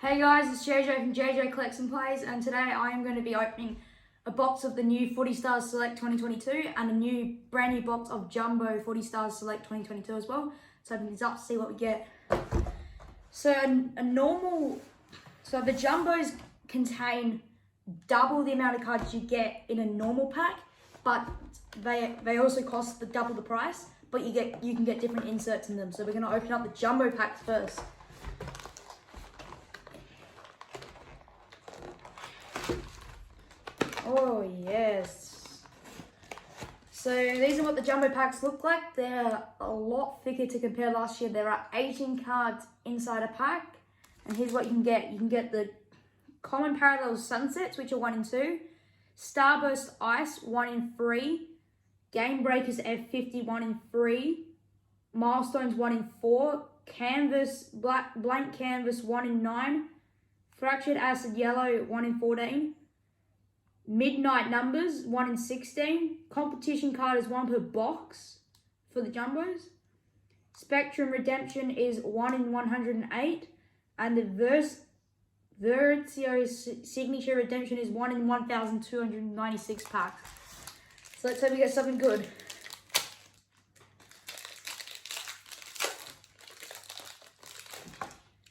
Hey guys, it's JJ from JJ Collects and Plays, and today I am going to be opening a box of the new Footy Stars Select 2022 and a brand new box of Jumbo Footy Stars Select 2022 as well. So open these up to see what we get. So the Jumbos contain double the amount of cards you get in a normal pack, but they also cost double the price, but you can get different inserts in them. So we're going to open up the Jumbo packs first. Oh yes. So these are what the Jumbo packs look like. They're a lot thicker to compare last year. There are 18 cards inside a pack. And here's what you can get. You can get the Common Parallels Sunsets, which are 1 in 2. Starburst Ice, 1 in 3. Game Breakers F50, 1 in 3. Milestones, 1 in 4. Canvas, Blank Canvas, 1 in 9. Fractured Acid Yellow, 1 in 14. Midnight Numbers, 1 in 16. Competition card is 1 per box for the Jumbos. Spectrum Redemption is 1 in 108. And the Versio Signature Redemption is 1 in 1,296 packs. So let's hope we get something good.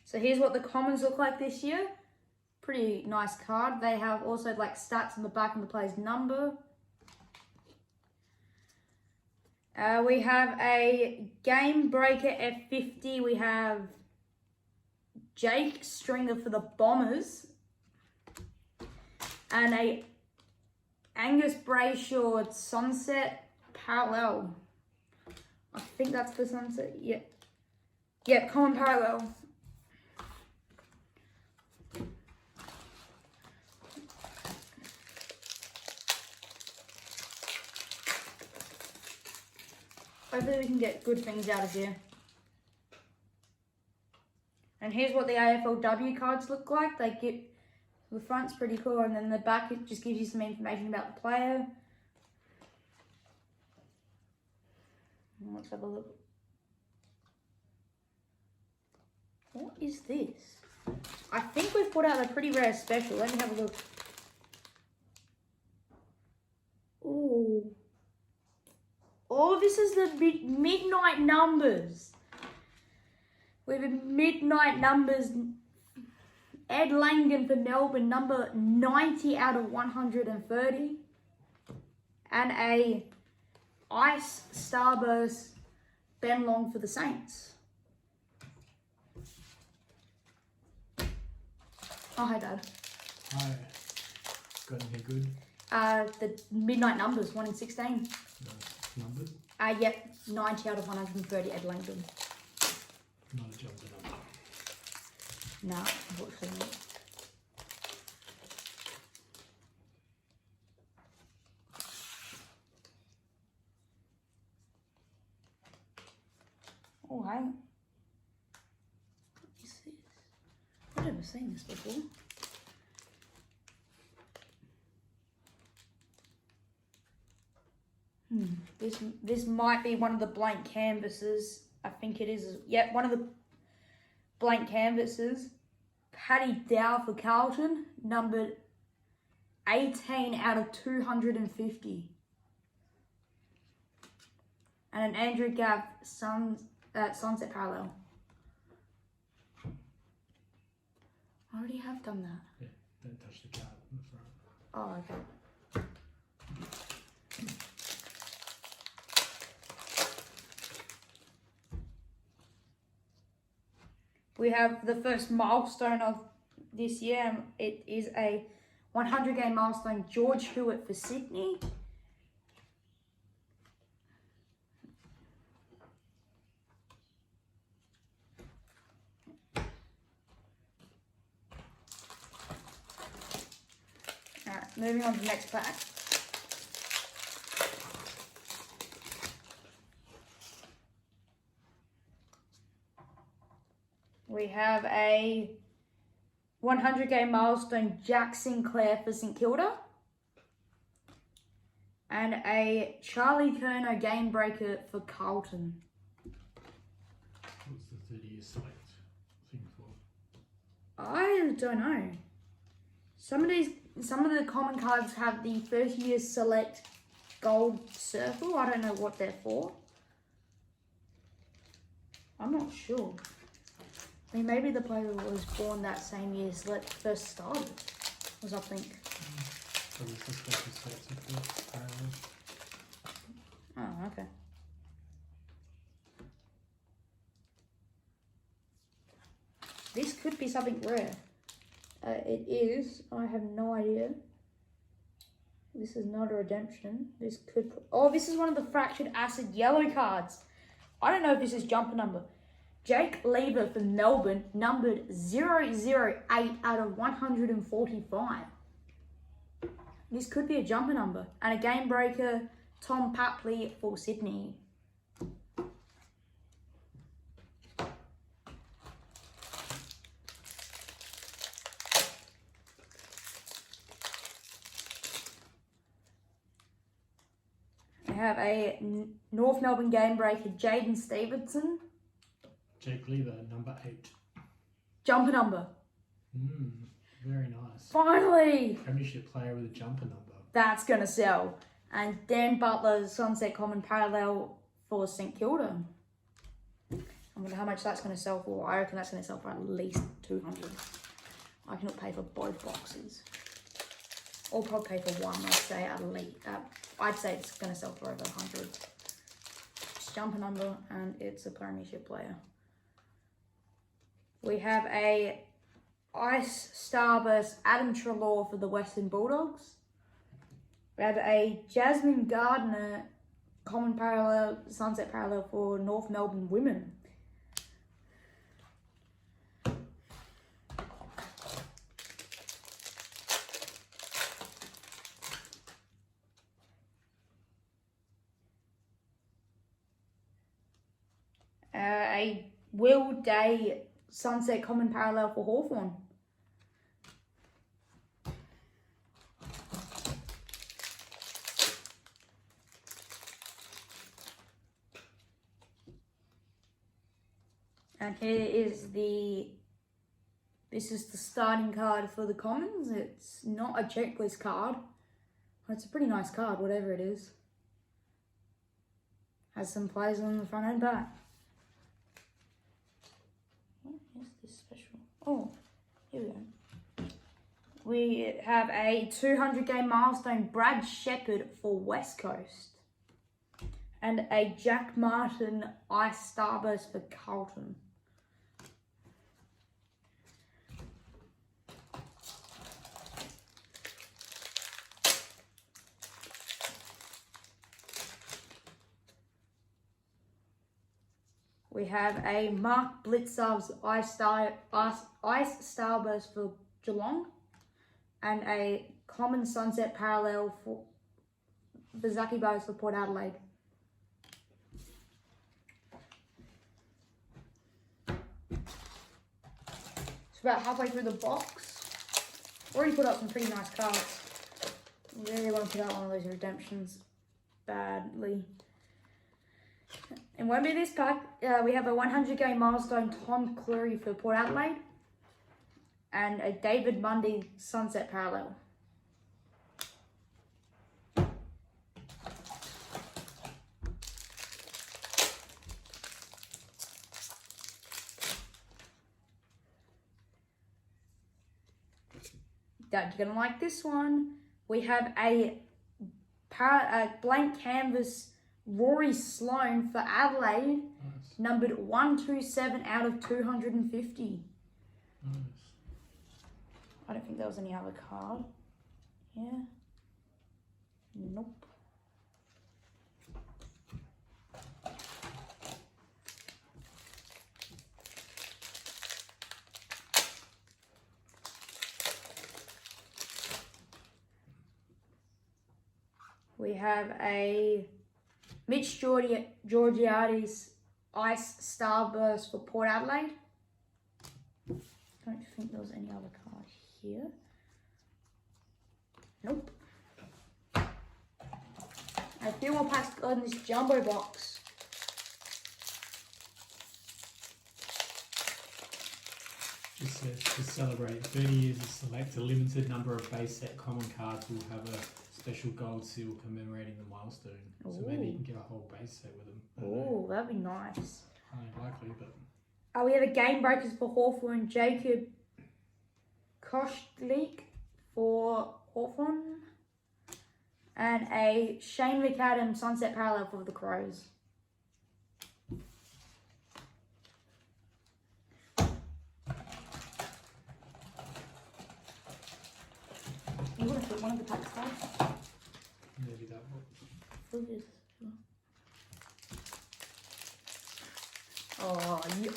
So here's what the commons look like this year. Pretty nice card. They have also like stats on the back and the player's number. We have a Game Breaker F50. We have Jake Stringer for the Bombers. And a Angus Brayshaw Sunset Parallel. I think that's the Sunset. Yeah, Common Parallel. Hopefully we can get good things out of here. And here's what the AFLW cards look like. The front's pretty cool, and then the back, it just gives you some information about the player. Let's have a look. What is this? I think we've put out a pretty rare special. Let me have a look. Ooh. Oh, this is the Midnight Numbers. We have a Midnight Numbers. Ed Langan for Melbourne, number 90 out of 130. And a Ice Starburst Ben Long for the Saints. Oh, hi, Dad. Hi. Got anything good? The Midnight Numbers, 1 in 16. Numbered? Yep, 90 out of 130, Ed Langdon. Not a Jumbo number. No, unfortunately not. Oh, hey. What is this? I've never seen this before. This might be one of the blank canvases. I think it is. Yeah, one of the blank canvases. Paddy Dow for Carlton, numbered 18 out of 250. And an Andrew Gaff Sunset Parallel. I already have done that. Yeah, don't touch the card in the front. Oh, okay. We have the first milestone of this year. It is a 100-game milestone, George Hewitt for Sydney. Alright, moving on to the next pack. We have a 100-game milestone, Jack Sinclair for St Kilda. And a Charlie Curnow Game Breaker for Carlton. 30-year select thing for? I don't know. Some of the common cards have the 30 years select gold circle. I don't know what they're for. I'm not sure. I mean, maybe the player was born that same year select first started or something. So this is special sets of the parallels. Oh, okay. This could be something rare. It is. I have no idea. This is not a redemption. This could... Oh, this is one of the Fractured Acid yellow cards. I don't know if this is jumper number. Jake Lever for Melbourne, numbered 008 out of 145. This could be a jumper number. And a game breaker, Tom Papley for Sydney. We have a North Melbourne game breaker, Jaden Stevenson. Jake Lever, number 8. Jumper number. Very nice. Finally! Premiership player with a jumper number. That's going to sell. And Dan Butler's Sunset Common Parallel for St Kilda. I wonder how much that's going to sell for. I reckon that's going to sell for at least 200. I cannot pay for both boxes. Or probably pay for one, I'd say at least. I'd say it's going to sell for over 100. It's jumper number and it's a Premiership player. We have a Ice Starburst Adam Treloar for the Western Bulldogs. We have a Jasmine Gardner Common Parallel, Sunset Parallel for North Melbourne Women. A Will Day Sunset Common Parallel for Hawthorn. And here is this is the starting card for the Commons. It's not a checklist card. It's a pretty nice card, whatever it is. Has some players on the front and back. What is this special? Oh, here we go. We have a 200 game milestone Brad Shepherd for West Coast. And a Jack Martin Ice Starburst for Carlton. We have a Mark Blitzov's Ice Starburst for Geelong. And a Common Sunset Parallel for Zaki Bowes for Port Adelaide. It's about halfway through the box. Already put up some pretty nice cards. Really want to put out one of those redemptions badly. And won't be this pack. We have a 100 game milestone Tom Cleary for Port Adelaide. And a David Mundy Sunset Parallel. You're gonna like this one. We have a blank canvas Rory Sloane for Adelaide, Nice. numbered 127 out of 250. Nice. I don't think there was any other card. Yeah. Nope. We have a Mitch Georgiades Ice Starburst for Port Adelaide. Don't think there was any other card here. Nope. A few more packs to go in this jumbo box. It says to celebrate 30 years of Select, a limited number of base set common cards will have a special gold seal commemorating the milestone. So maybe you can get a whole base set with them. I don't know. Oh, that'd be nice. Highly likely, but We have a Game Breakers for Hawthorn, Jacob Koshlik for Hawthorn, and a Shane McAdam Sunset Parallel for the Crows. You want to put one of the packs down? maybe that one. Focus. Oh, you,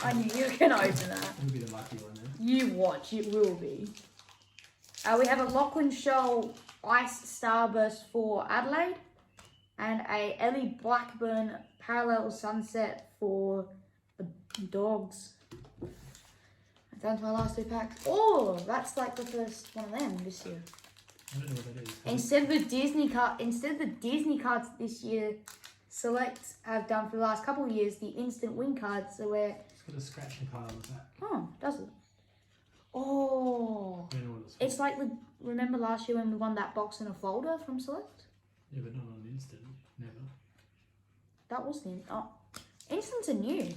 I knew you were going to open that. It'll be the lucky one then. You watch, it will be. We have a Lachlan Shoal Ice Starburst for Adelaide, and a Ellie Blackburn Parallel Sunset for the Dogs. Down to our last 2 packs. Oh, that's like the first one of them this year. I don't know what that is. Instead of the Disney cards this year, Select have done for the last couple of years the instant win cards. So where It's got a scratching card on the back. oh, does it? Oh, I don't know what it's for. it's like the remember last year when we won that box in a folder from Select. Yeah, but not on instant. Never. That was the instants are new.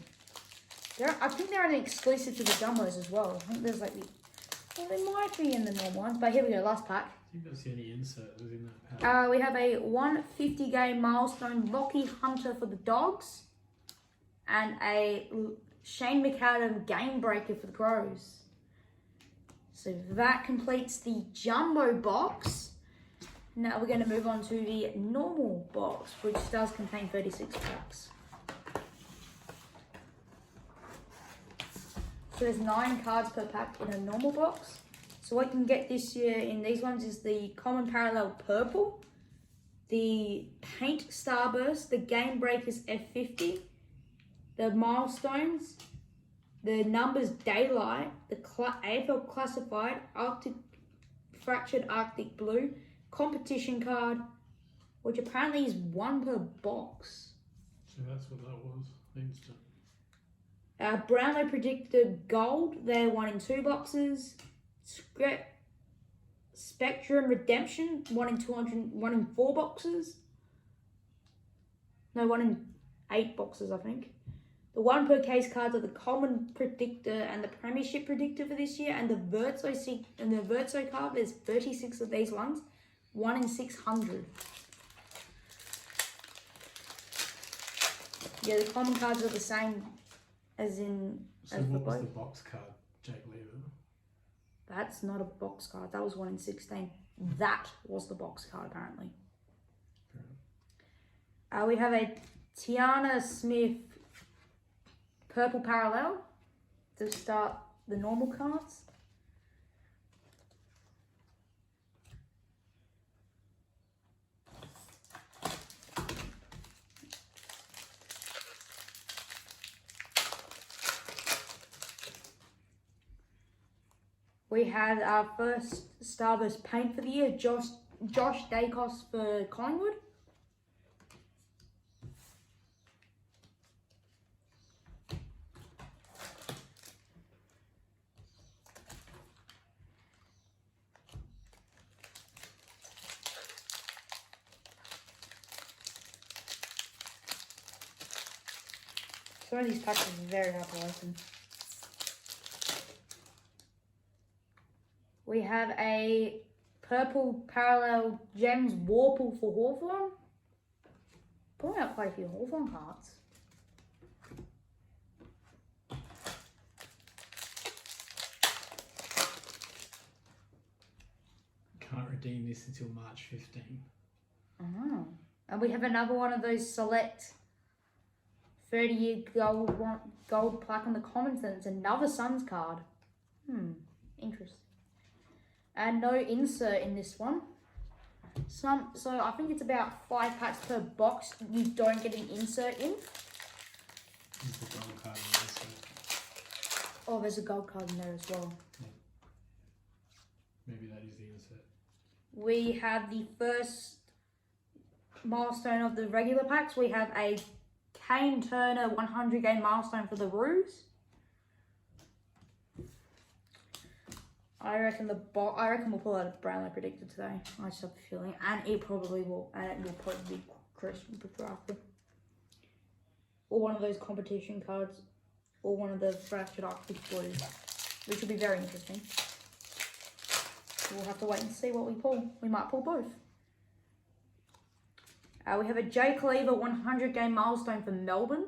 I think they're an exclusive to the jumbos as well. I think there's like they might be in the normal ones, but here we go, last pack. I think that's the only insert that was in that pack. We have a 150 game milestone Lockie Hunter for the Dogs, and a Shane McAdam Game Breaker for the Crows. So that completes the jumbo box. Now we're going to move on to the normal box, which does contain 36 packs. So there's 9 cards per pack in a normal box. So what you can get this year in these ones is the Common Parallel Purple, the Paint Starburst, the Game Breakers F50, the Milestones, the Numbers Daylight, the AFL Classified, Arctic Fractured Arctic Blue, Competition card, which apparently is 1 per box. So that's what that was. Instant. Brownlow Predicted Gold, they're 1 in 2 boxes. Spectrum Redemption, 1 in 200, 1 in 4 boxes. No, 1 in 8 boxes, I think. The 1 per case cards are the Common Predictor and the Premiership Predictor for this year, and the Verso card, there's 36 of these ones, 1 in 600. Yeah, the common cards are the same as in So as what the was both. the box card, Jake Lever? That's not a box card. That was 1 in 16. That was the box card, apparently. We have a Tiana Smith Purple Parallel to start the normal cards. We had our first Starburst paint for the year, Josh Dacos for Collingwood. Some of these packs are very hard to open. We have a Purple Parallel Gems Warple for Hawthorn. Pulling out quite a few Hawthorn cards. Can't redeem this until March 15. Oh. And we have another one of those select 30-year gold plaque on the commons, and it's another Suns card. Interesting. And no insert in this one. So I think it's about 5 packs per box you don't get an insert in. Is the gold card in this set? Oh, there's a gold card in there as well. Maybe that is the insert. We have the first milestone of the regular packs. We have a Kane Turner 100 game milestone for the Roos. I reckon we'll pull out a Brownlow predictor today. I just have a feeling, and it probably will, and it will probably be Christian Petrarca, or one of those competition cards, or one of the Fractured Arctic Blues, which will be very interesting. We'll have to wait and see what we pull. We might pull both. We have a Jake Lever 100 game milestone for Melbourne.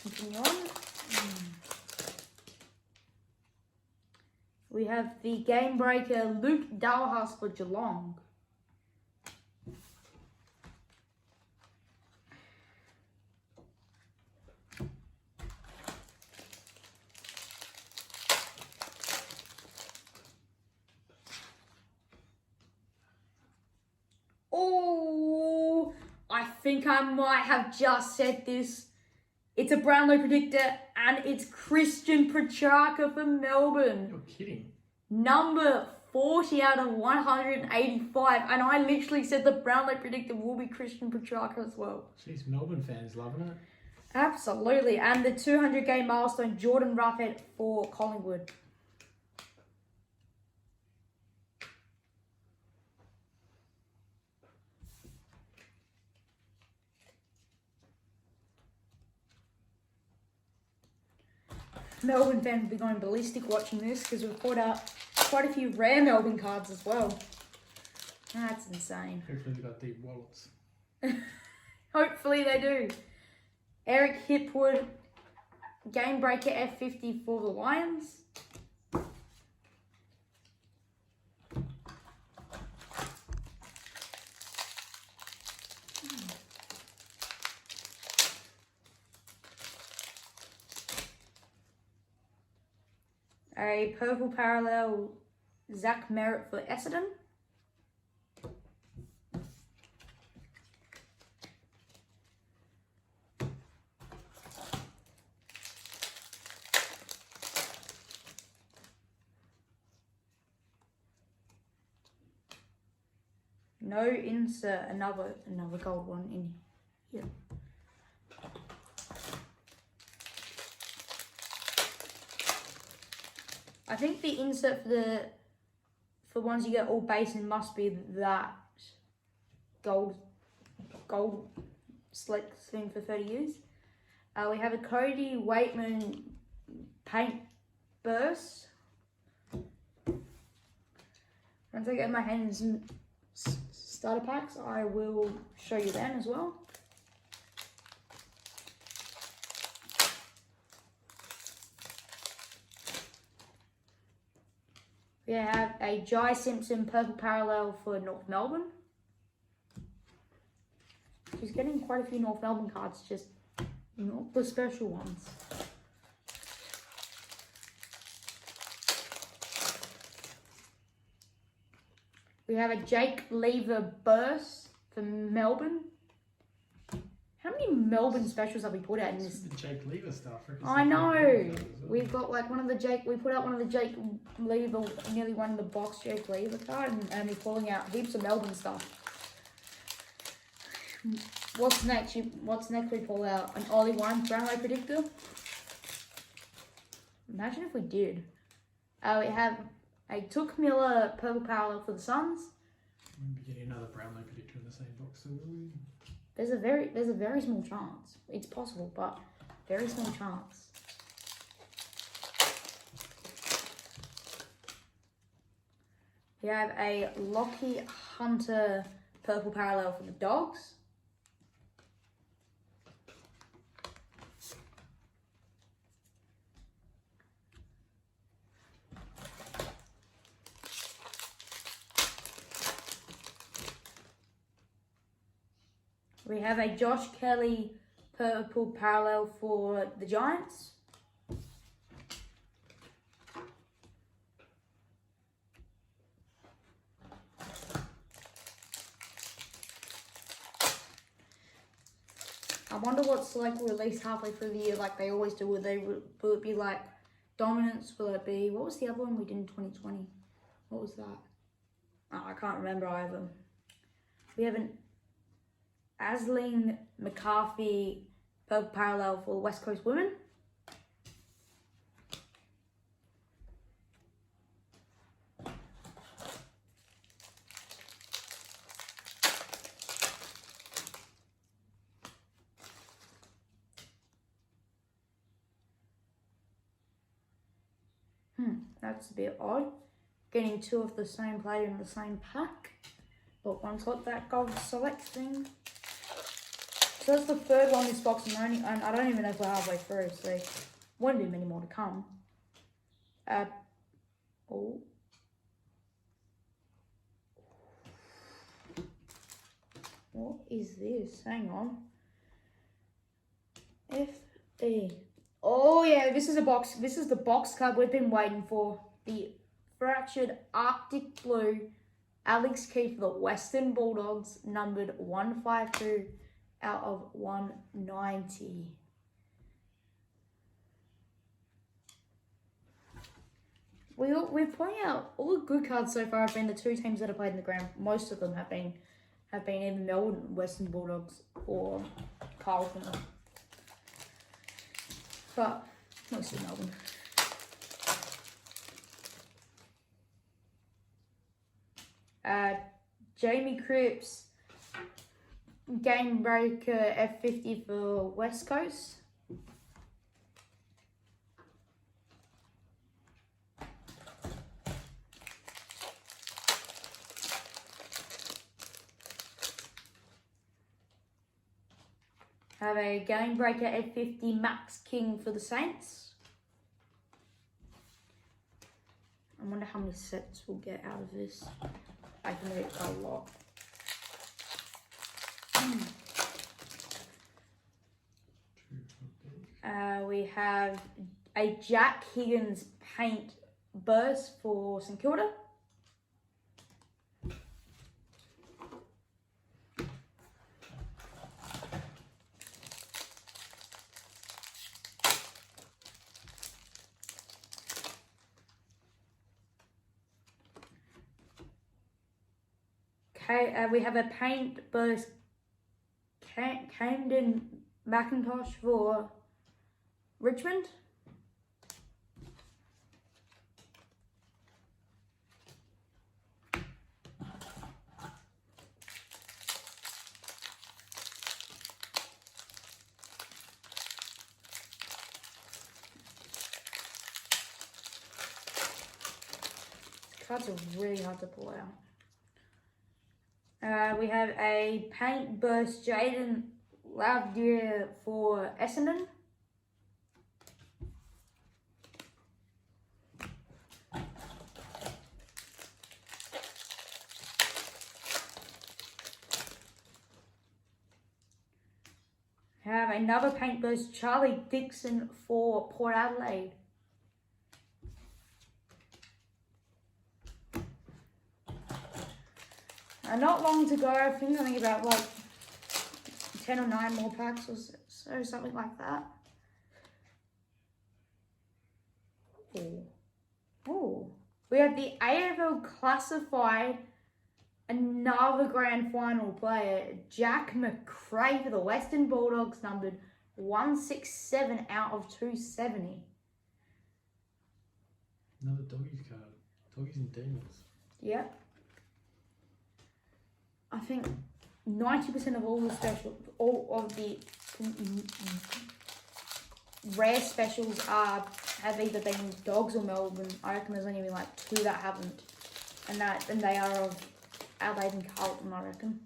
Continue on. We have the game breaker Luke Dalhousie for Geelong. Oh, I think I might have just said this. It's a Brownlow predictor, and it's Christian Petrarca for Melbourne. You're kidding. Number 40 out of 185, and I literally said the Brownlow predictor will be Christian Petrarca as well. Jeez, Melbourne fans loving it. Absolutely, and the 200 game milestone, Jordan Ruffett for Collingwood. Melbourne fans will be going ballistic watching this because we've put out quite a few rare Melbourne cards as well. That's insane. Hopefully they got deep wallets. Hopefully they do. Eric Hipwood, game breaker F50 for the Lions. A purple parallel, Zach Merritt for Essendon. No insert, another gold one in here. I think the insert for ones you get all base in must be that gold slick thing for 30 years. We have a Cody Waitman paint burst. Once I get my hands in starter packs, I will show you them as well. We have a Jai Simpson purple parallel for North Melbourne. She's getting quite a few North Melbourne cards, just not the special ones. We have a Jake Lever burst for Melbourne. How many Melbourne specials have we put out in this? The Jake Lever stuff. I know. We've got like one of the Jake. We put out one of the Jake Lever, nearly one of the box Jake Lever card, and we're pulling out heaps of Melbourne stuff. What's next? What's next? We pull out an Ollie Wine Brownlow predictor. Imagine if we did. We have a Took Miller purple parallel for the Suns. We'll be getting another Brownlow predictor in the same box, so will we? There's a very small chance. It's possible, but very small chance. We have a Lockie Hunter purple parallel for the Dogs. We have a Josh Kelly purple parallel for the Giants. I wonder what Select will release halfway through the year like they always do. Will it be like Dominance will it be? What was the other one we did in 2020? What was that? Oh, I can't remember either. We have an Aisling McCarthy purple parallel for West Coast women. That's a bit odd. Getting two of the same player in the same pack. But one's got that gold select thing. So that's the third one this box, and I don't even know if we're halfway through, so won't be many more to come. Oh. What is this? Hang on. FD. Oh yeah, this is a box. This is the box card we've been waiting for. The Fractured Arctic Blue Alex Key for the Western Bulldogs, numbered 152 out of 190. We're pointing out all the good cards so far have been the two teams that have played in the ground. Most of them have been either Melbourne Western Bulldogs or Carlton. But mostly Melbourne. Jamie Cripps, Game Breaker F50 for West Coast. Have a Game Breaker F50 Max King for the Saints. I wonder how many sets we'll get out of this. I can get a lot. We have a Jack Higgins paint burst for St Kilda. Okay, we have a paint burst Camden McIntosh for Richmond. Cards are really hard to pull out. We have a paint burst Jaden Lavdier for Essendon. Have another paint burst Charlie Dixon for Port Adelaide. Not long to go. I think about like 10 or 9 more packs or so, something like that. Oh, we have the AFL Classified, another grand final player, Jack McRae for the Western Bulldogs, numbered 167 out of 270. Another Doggies card. Doggies and Demons. Yep. I think 90% of all of the rare specials have either been Dogs or Melbourne. I reckon there's only been like 2 that haven't, and they are of Adelaide and Carlton, I reckon.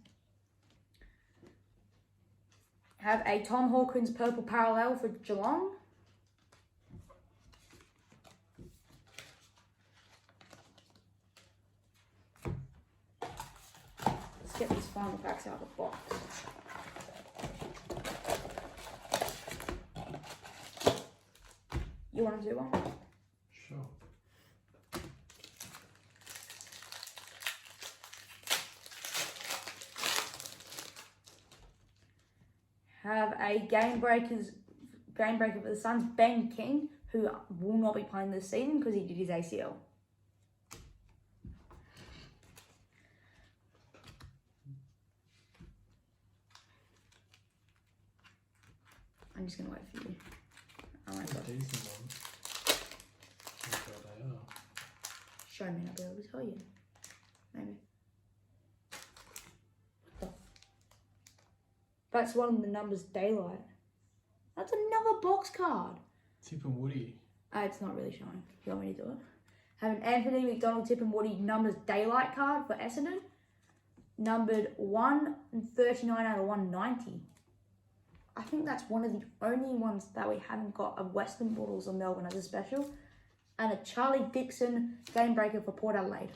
Have a Tom Hawkins purple parallel for Geelong. Get these final packs out of the box. You want to do one? Sure. Have a Game Breaker for the Suns, Ben King, who will not be playing this season because he did his ACL. I'm just going to wait for you. Oh my god. Decent ones. I don't know what they are. Show me and I'll be able to tell you. Maybe. What the? That's one of the numbers daylight. That's another box card. Tip and Woody. It's not really showing. You want me to do it? Have an Anthony McDonald Tip and Woody numbers daylight card for Essendon. Numbered 139 out of 190. I think that's one of the only ones that we haven't got of Western Bulldogs or Melbourne as a special. And a Charlie Dixon game breaker for Port Adelaide.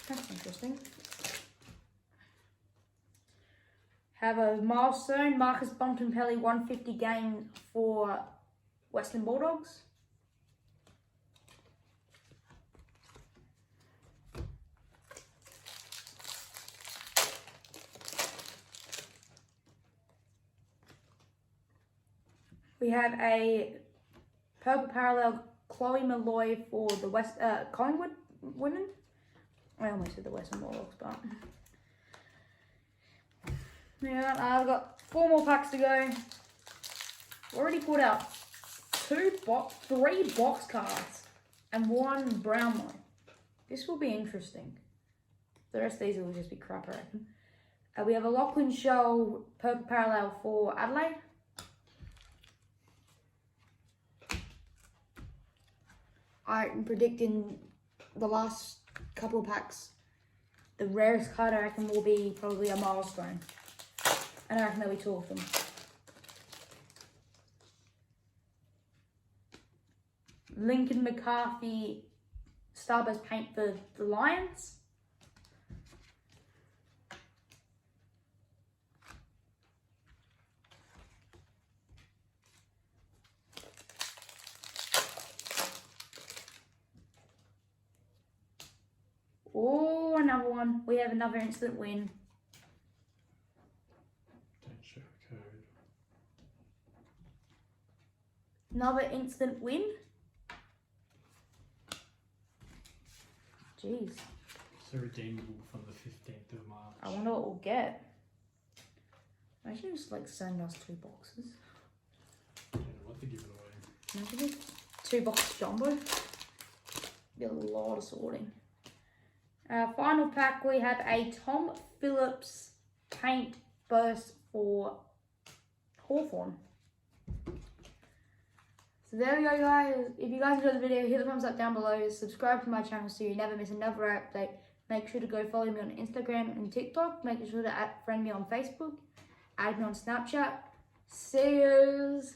That's interesting. Have a milestone, Marcus Bontempelli 150 game for Western Bulldogs. We have a purple parallel Chloe Malloy for the Collingwood women. I almost said the Western Bulldogs, but yeah, I've got 4 more packs to go. Already put out 3 box cards and 1 brown one. This will be interesting. The rest of these will just be crap, I reckon. We have a Lachlan Show purple parallel for Adelaide. I'm predicting the last couple of packs, the rarest card I reckon will be probably a milestone. And I reckon there'll be 2 of them. Lincoln McCarthy Starburst paint for the Lions. Oh, another one. We have another instant win. Don't show code. Another instant win. Jeez. So redeemable from the 15th of March. I wonder what we'll get. Imagine just like send us 2 boxes. I don't know what they're giving away. Imagine if 2 box jumbo. Be a lot of sorting. Final pack, we have a Tom Phillips paint burst for Hawthorn. So there we go, guys. If you guys enjoyed the video, hit the thumbs up down below. Subscribe to my channel so you never miss another update. Make sure to go follow me on Instagram and TikTok. Make sure to friend me on Facebook. Add me on Snapchat. See yous.